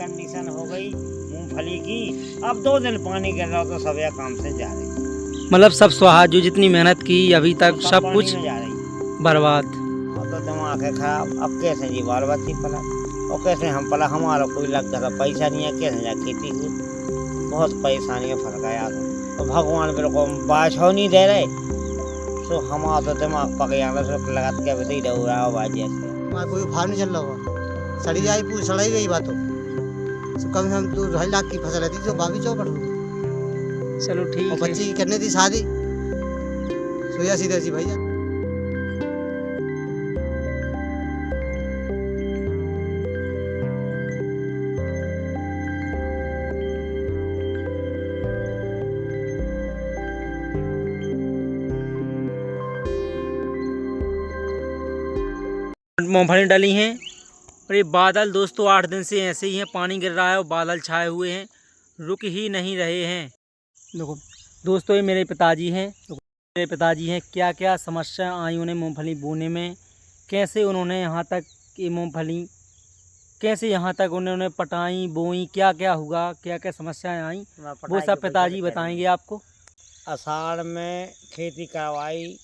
Condition हो गई मूंगफली की। अब 2 दिन पानी गिर रहा तो सब यह काम से जा रही, मतलब सब स्वाहा, जो जितनी मेहनत की अभी तक तो सब पानी कुछ में जा रही। बर्बाद। अब तो दिमाग है खराब, अब कैसे जी बाल बच्ची पला और कैसे हम पला, हमारा कोई लग गया पैसा नहीं है, कैसे जा खेती हुई, बहुत परेशानी में फंस गया। तो भगवान बिल्कुल बाछ हो नहीं दे रहे, तो हमारा तो दिमाग पक जाना, सब लगा के अब दे रहा हो बाजी ऐसे। वहाँ कोई भाव नहीं चल रहा हुआ, सड़ी आई पूरी सड़ाई गई बातों, तो कम से कम 2-2.5 लाख की फसल रहती जो बावी चौपट हो गई। चलो और ठीक है। बच्ची की करने थी शादी, सोया सीधे सी भैया। मूंगफली डली हैं और ये बादल दोस्तों 8 दिन से ऐसे ही हैं, पानी गिर रहा है और बादल छाए हुए हैं, रुक ही नहीं रहे हैं। देखो दोस्तों, ये मेरे पिताजी हैं। मेरे पिताजी हैं, क्या क्या समस्या आई उन्हें मूंगफली बोने में, कैसे उन्होंने यहाँ तक ये मूंगफली, कैसे यहाँ तक उन्होंने पटाई बोई, क्या क्या हुआ, क्या क्या समस्याएं आई, वो सब पिताजी बताएंगे आपको। आषाढ़ में खेती करवाई,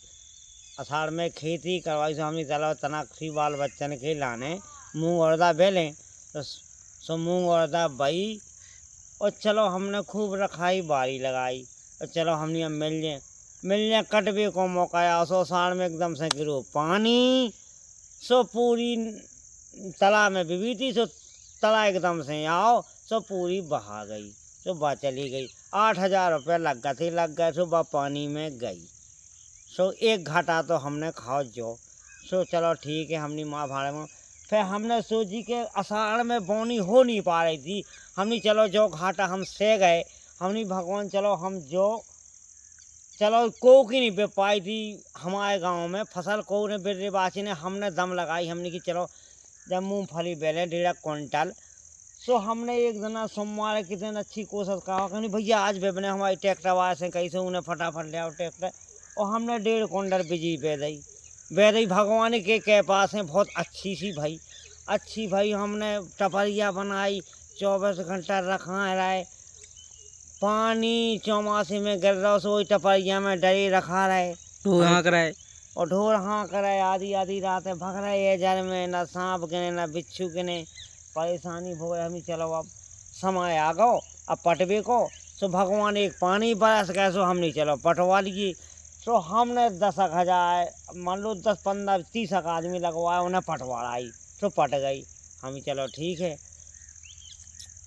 आषाढ़ में खेती करवाई, सो हमने चलो तनाक्षी बाल बच्चन के लाने मूंग और दा बेलें, तो सो मूंग और दा बई और चलो हमने खूब रखाई, बारी लगाई, और चलो हमने अब मिल जाए कटवे को मौका आया। सो आषाढ़ में एकदम से गिरो पानी, सो पूरी तालाब में बीबी थी, सो तला एकदम से आओ, सो पूरी बहा गई, सो बह चली गई। 8,000 रुपये लग गए, सो बह पानी में गई। सो एक घाटा तो हमने खाओ जो, सो चलो ठीक है, हमने माँ भाड़े में फिर हमने सोची कि आषाढ़ में बोनी हो नहीं पा रही थी, हमने चलो जो घाटा हम से गए, हमने भगवान चलो हम जो चलो को की नहीं बे पाई थी हमारे गांव में फसल, को ने बिरबाची ने हमने दम लगाई, हमने कि चलो जब मूंगफली बेले 1.5 क्विंटल, सो हमने एक दिन सोमवार की दिन अच्छी कोशिश कहा कि भैया आज बेबने हमारी ट्रैक्टर वाले से कैसे उन्हें फटाफट ले आओ ट्रैक्टर, और हमने 1.5 क्विंटल बिजी बे दी भगवान के पास है, बहुत अच्छी सी भाई, अच्छी भाई। हमने टपरिया बनाई, 24 घंटा रखा रहे, पानी चौमासे में गिर रहा, सो वही टपरिया में डरे रखा रहे, तो यहाँ कराए और ढोर हाँ करे, आधी आधी रातें भग रहे है जल में, न सांप गिने न बिच्छू गिने, परेशानी हो गई। हमें चलो अब समय आ गो अब पटवे को, सो भगवान एक पानी बरस गए, सो हमने चलो पटवा लिए। सो हमने 10,000 मान लो 10, 15, 30 आदमी लगवाए, उन्हें पटवाई, सो पट गई। हमें चलो ठीक है,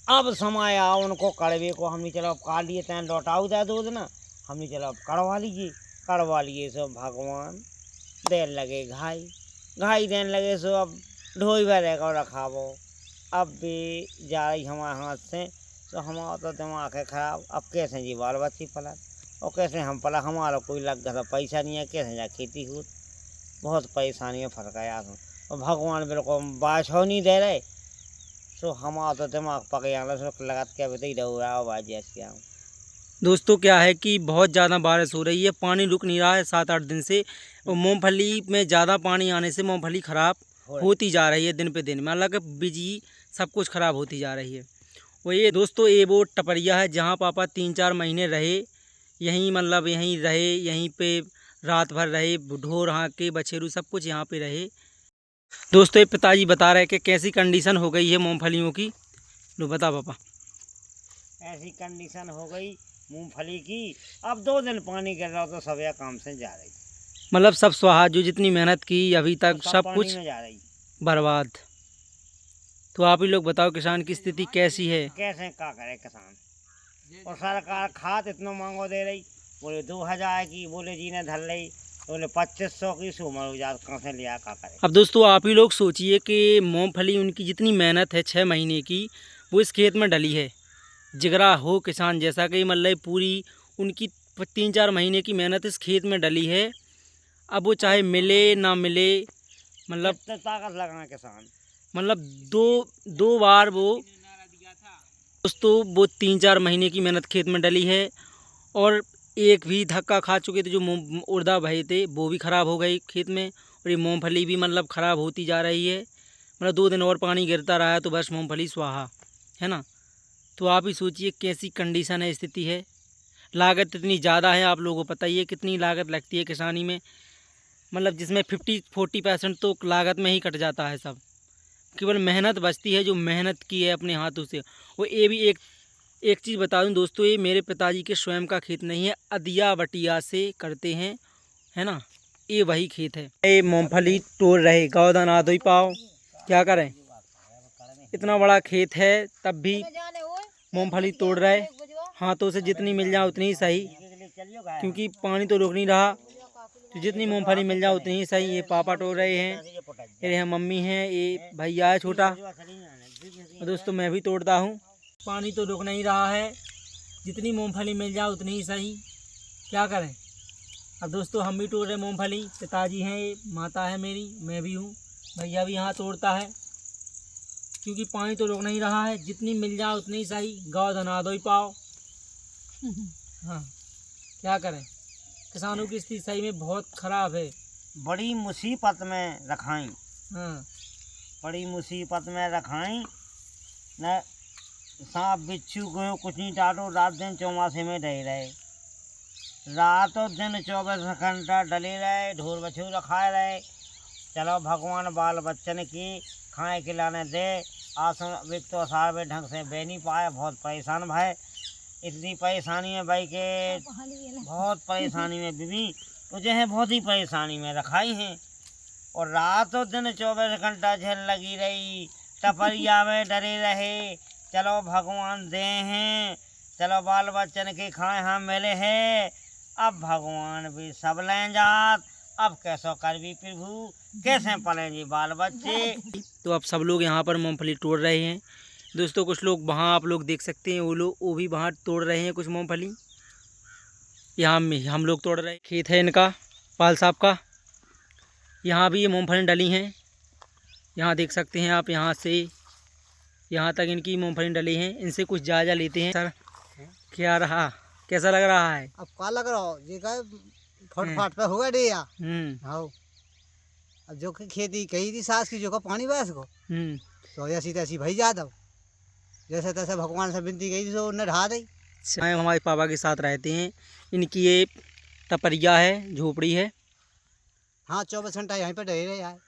अब समय आओ उनको कड़वे को, हमने चलो अब काट लिए, तैन लौटाऊ दे दो ना, हमने चलो अब कड़वा लिए, सो भगवान देर लगे घाई देने लगे, सो अब ढोई भरे को रखावो, अब भी जा रही हमारे हाथ से, तो हमारा तो दिमाग है खराब, अब कैसे जी बाल बच्ची पला और कैसे हम पला, हमारा कोई लग गया पैसा नहीं है, कैसे जा खेती हो, बहुत परेशानी में फंस गया। और भगवान बिल्कुल बाछ हो नहीं दे रहे, सो हमारा तो दिमाग पक जाना, सो लगा के अब दे रहा हो बाजी ऐसे। दोस्तों, क्या है कि बहुत ज़्यादा बारिश हो रही है, पानी रुक नहीं रहा है 7-8 दिन से, और मूंगफली में ज़्यादा पानी आने से मूंगफली ख़राब होती जा रही है दिन पे दिन, मतलब कि बिजी सब कुछ ख़राब होती जा रही है। और ये दोस्तों, ये वो टपरिया है जहाँ पापा 3-4 महीने रहे, यहीं मतलब यहीं रहे, यहीं पे रात भर रहे, ढोर हाँ के बछेरू सब कुछ यहाँ पे रहे। दोस्तों, ये पिताजी बता रहे हैं कि कैसी कंडीशन हो गई है मूंगफलियों की। लो बता पापा। ऐसी कंडीशन हो गई मूंगफली की, अब 2 दिन पानी गिर रहा तो सब यह काम से जा रही, मतलब सब स्वाहा, जो जितनी मेहनत की अभी तक सब पानी कुछ में जा रही। बर्बाद। तो आप ही लोग बताओ, किसान की स्थिति कैसी है? कैसे का करे किसान, और सरकार खाद इतना महंगो दे रही, बोले 2,000 की, बोले जी ने धर रही, बोले 2500 की, सो मरुजात कहाँ से लिया का करे। अब दोस्तों, आप ही लोग सोचिए कि मूंगफली उनकी जितनी मेहनत है 6 महीने की, वो इस खेत में डली है। जिगरा हो किसान जैसा कि मतलब पूरी उनकी 3-4 महीने की मेहनत इस खेत में डली है। अब वो चाहे मिले ना मिले, मतलब कितने ताकत लगाना किसान, मतलब दो बार वो दोस्तों, वो 3-4 महीने की मेहनत खेत में डली है, और एक भी धक्का खा चुके थे, जो उड़दा भये थे वो भी ख़राब हो गई खेत में, और ये मूंगफली भी मतलब ख़राब होती जा रही है। मतलब 2 दिन और पानी गिरता रहा तो बस मूंगफली स्वाहा। है ना। तो आप ही सोचिए कैसी कंडीशन है, स्थिति है। लागत इतनी ज़्यादा है, आप लोगों को पता ही है कितनी लागत लगती है किसानी में, मतलब जिसमें 50-40% तो लागत में ही कट जाता है सब। केवल मेहनत बचती है, जो मेहनत की है अपने हाथों से। वो ये भी एक चीज़ बता दूं दोस्तों, ये मेरे पिताजी के स्वयं का खेत नहीं है, अदिया बटिया से करते हैं, है ना। ये वही खेत है। ये मूंगफली तोड़ रहे, गौदान आधो ही पाओ, क्या करें। इतना बड़ा खेत है तब भी मूंगफली तोड़ रहे। हाथों से जितनी मिल जाए उतनी ही सही, क्योंकि पानी तो रुक नहीं रहा, तो जितनी मूंगफली मिल जाए उतनी ही सही। ये पापा तोड़ रहे हैं, ये मम्मी हैं, ये भैया है छोटा, और दोस्तों मैं भी तोड़ता हूँ। पानी तो रुक नहीं रहा है, जितनी मूंगफली मिल जाए उतनी ही सही, क्या करें। अब दोस्तों हम भी तोड़ रहे मूंगफली, पिताजी हैं, ये माता है मेरी, मैं भी हूँ, भैया भी यहाँ तोड़ता है, क्योंकि पानी तो रुक नहीं रहा है। जितनी मिल जाए उतनी ही सही, गाँव धना दो ही पाओ। हाँ, क्या करें, किसानों की स्थिति सही में बहुत ख़राब है। बड़ी मुसीबत में रखाई, हाँ, बड़ी मुसीबत में रखाई न। सांप बिच्छू गयो कुछ नहीं टाटो, रात दिन चौमासे में डे रहे, रात और दिन 24 घंटा डले रहे, ढोर बछू रखाए रहे। चलो भगवान बाल बच्चन की खाए खिलाने दे। आसन तो असार में ढंग से बह नहीं पाए, बहुत परेशान भाई। इतनी परेशानी में भाई के बहुत परेशानी में बीबी मुझे है, बहुत ही परेशानी में रखाई हैं। और रात और दिन 24 घंटा झेल लगी रही, टपरिया में डरे रहे। चलो भगवान दे हैं, चलो बाल बच्चन के खाए हम मिले हैं। अब भगवान भी सब लें जात, अब कैसो कर भी प्रभु, कैसे पले जी बाल बच्चे। तो अब सब लोग यहाँ पर मूंगफली तोड़ रहे हैं दोस्तों। कुछ लोग वहाँ आप लोग देख सकते हैं, वो भी वहाँ तोड़ रहे हैं कुछ मूंगफली। यहाँ हम लोग तोड़ रहे हैं, खेत है इनका, पाल साहब का। यहाँ भी ये मूंगफली डली हैं, यहाँ देख सकते हैं आप, यहाँ से यहाँ तक इनकी मूंगफली डली हैं। इनसे कुछ जायजा लेते हैं। सर क्या रहा, कैसा लग रहा है? अब क्या लग रहा हो जी का फट पे होगा डे या। हाँ, अब जो कि खेती कही थी सास की, जो का पानी बस को तो ऐसी तैसी भाई जाता, जैसे तैसे भगवान से विनती गई थी तो उन्हें ढा दी। हम हमारे पापा के साथ रहते हैं, इनकी ये टपरिया है, झोपड़ी है। हाँ, 24 घंटा यहीं पे रह रहे यार,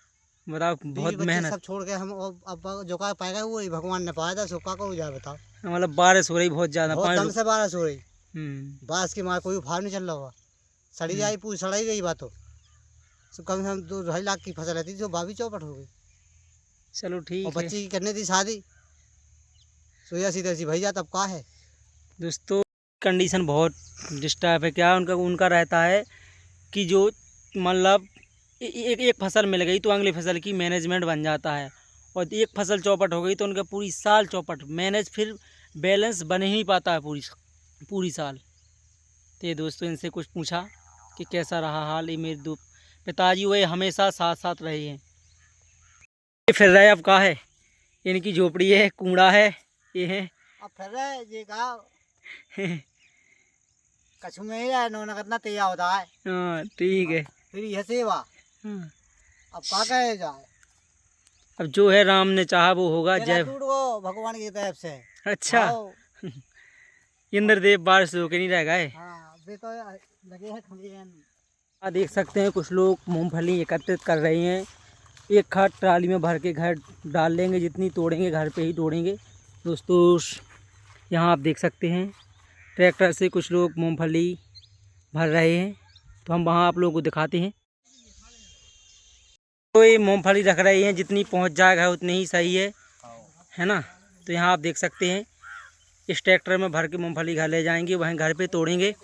बताओ, बहुत मेहनत। सब छोड़ के हम अब जो का पाएगा वो ही भगवान ने पाया था, सुखा को जाए बताओ। मतलब बारिश हो रही बहुत ज़्यादा, बहुत दम से बारिश हो रही, बारिश की मार कोई उफान नहीं चल रहा हुआ, सड़ी आई पूरी सड़ाई गई बातों। तो कम से कम 2-2.5 लाख की फसल रहती जो बावी चौपट हो गई। चलो ठीक और है। बच्ची की करने थी शादी, तो ऐसी तैसी भाई जाता, अब का है दोस्तों कंडीशन बहुत डिस्टर्ब है। क्या उनका रहता है कि जो मतलब एक फसल मिल गई तो अगली फसल की मैनेजमेंट बन जाता है, और एक फसल चौपट हो गई तो उनका पूरी साल चौपट मैनेज, फिर बैलेंस बन ही नहीं पाता है पूरी साल। तो ये दोस्तों इनसे कुछ पूछा कि कैसा रहा हाल। ये मेरे दो पिताजी हुए हमेशा साथ साथ रहे हैं। ये फिर रहे, अब का है, इनकी झोपड़ी है, कूड़ा है, ये है। अब फिर रहे ये का कछु में ही है, नोना कितना तेज होता है। हाँ ठीक है, फिर यह सेवा अब का कहे जाए। अब जो है राम ने चाहा वो होगा। जय टूट गो भगवान की तरफ से। अच्छा, इंद्रदेव बारिश होके नहीं रह गए। हाँ, वे तो लगे हैं खमीन। देख सकते हैं कुछ लोग मूंगफली एकत्रित कर रहे हैं, एक खाद ट्राली में भर के घर डाल लेंगे, जितनी तोड़ेंगे घर पे ही तोड़ेंगे। दोस्तों यहाँ आप देख सकते हैं ट्रैक्टर से कुछ लोग मूंगफली भर रहे हैं, तो हम वहाँ आप लोगों को दिखाते हैं। तो ये मूंगफली रख रहे हैं, जितनी पहुँच जाएगा उतनी ही सही है ना। तो यहाँ आप देख सकते हैं इस ट्रैक्टर में भर के मूंगफली घर ले जाएंगे, वहीं घर पे तोड़ेंगे।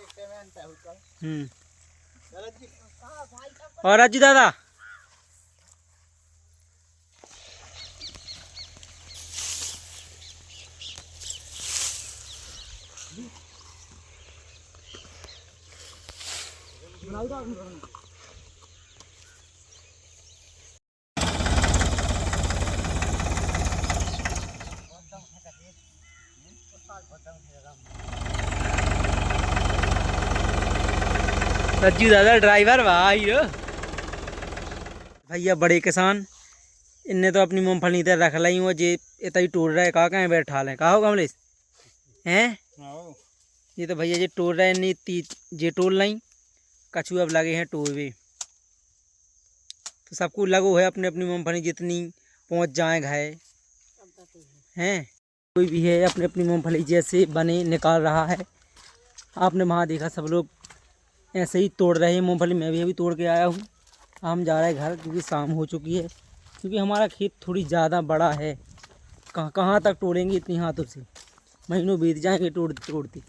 और राजू दादा रज्जू दादा ड्राइवर भाई भैया बड़े किसान, इनने तो अपनी मूंगफली इधर रख लाई हुआ। जे इतना ही तोड़ रहा है, कहाँ कहाँ बैठा लें, कहा हो कमलेश हैं। ये तो भैया जी तोड़ रहे नहीं, ये तोड़ नहीं, कछुए अब लगे हैं टोरवे। तो सबको लगो है अपने अपनी मूँगफली जितनी पहुँच जाए घाय हैं। कोई भी है अपने अपनी मूँगफली जैसे बने निकाल रहा है। आपने वहाँ देखा सब लोग ऐसे ही तोड़ रहे हैं मूँगफली। मैं भी अभी तोड़ के आया हूँ। हम जा रहे हैं घर क्योंकि शाम हो चुकी है, क्योंकि हमारा खेत थोड़ी ज़्यादा बड़ा है। कहाँ तक तोड़ेंगे इतनी हाथों से, महीनों बीत जाएंगे तोड़ते तोड़ते।